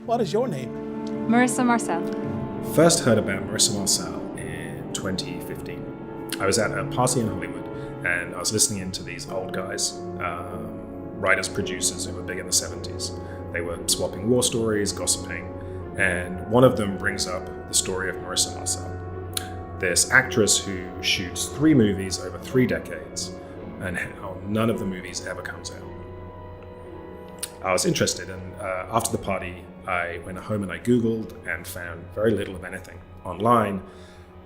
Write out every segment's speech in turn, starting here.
What is your name? Marissa Marcel. First heard about Marissa Marcel in 2015. I was at a party in Hollywood and I was listening in to these old guys, writers, producers who were big in the 70s. They were swapping war stories, gossiping, and one of them brings up the story of Marissa Marcel, this actress who shoots 3 movies over 3 decades and how none of the movies ever comes out. I was interested, and after the party, I went home and I Googled and found very little of anything online,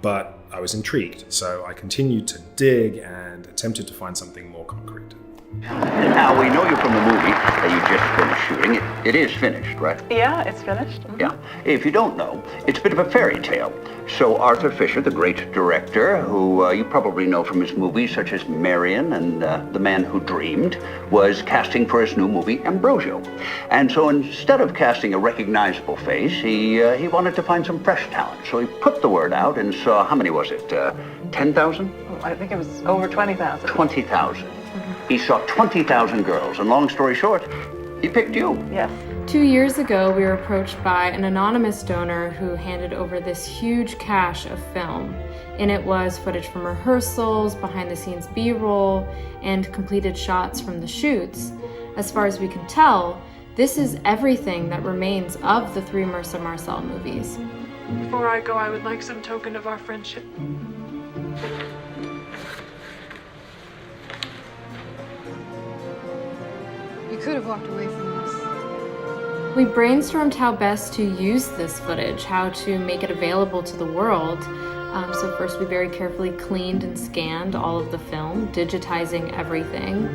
but I was intrigued, so I continued to dig and attempted to find something more concrete. Now, we know you from the movie that you just finished shooting. It is finished, right? Yeah, it's finished. Mm-hmm. Yeah. If you don't know, it's a bit of a fairy tale. So Arthur Fisher, the great director, who you probably know from his movies such as Marion and The Man Who Dreamed, was casting for his new movie, Ambrosio. And so instead of casting a recognizable face, he wanted to find some fresh talent. So he put the word out and saw, how many was it, 10,000? I think it was over 20,000. 20,000. He saw 20,000 girls, and long story short, he picked you. Yes. 2 years ago, we were approached by an anonymous donor who handed over this huge cache of film. In it was footage from rehearsals, behind-the-scenes B-roll, and completed shots from the shoots. As far as we can tell, this is everything that remains of the 3 Marissa Marcel movies. Before I go, I would like some token of our friendship. You could have walked away from this. We brainstormed how best to use this footage, how to make it available to the world. So first we very carefully cleaned and scanned all of the film, digitizing everything.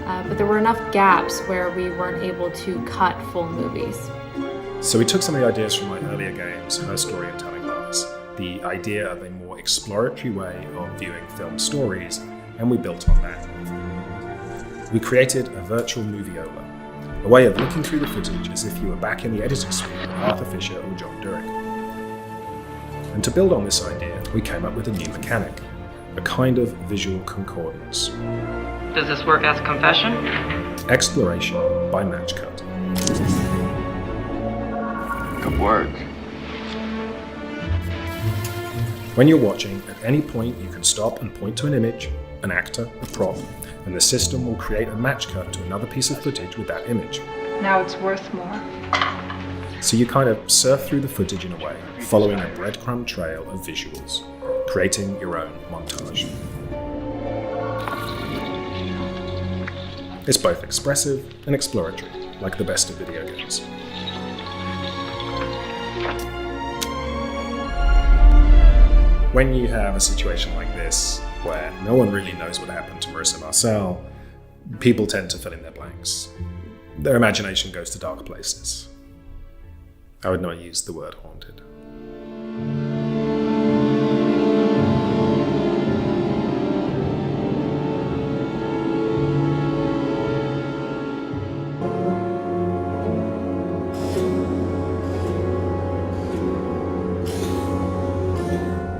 But there were enough gaps where we weren't able to cut full movies. So we took some of the ideas from my earlier games, Her Story and Telling Lies, the idea of a more exploratory way of viewing film stories, and we built on that. We created a virtual movieola, a way of looking through the footage as if you were back in the editing suite with Arthur Fisher or John Durick. And to build on this idea, we came up with a new mechanic, a kind of visual concordance. Does this work as confession? Exploration by match cut. Good words. When you're watching, at any point you can stop and point to an image, an actor, a prop, and the system will create a match cut to another piece of footage with that image. Now it's worth more. So you kind of surf through the footage in a way, following a breadcrumb trail of visuals, creating your own montage. It's both expressive and exploratory, like the best of video games. When you have a situation like this, where no one really knows what happened to Marissa Marcel, people tend to fill in their blanks. Their imagination goes to dark places. I would not use the word haunted.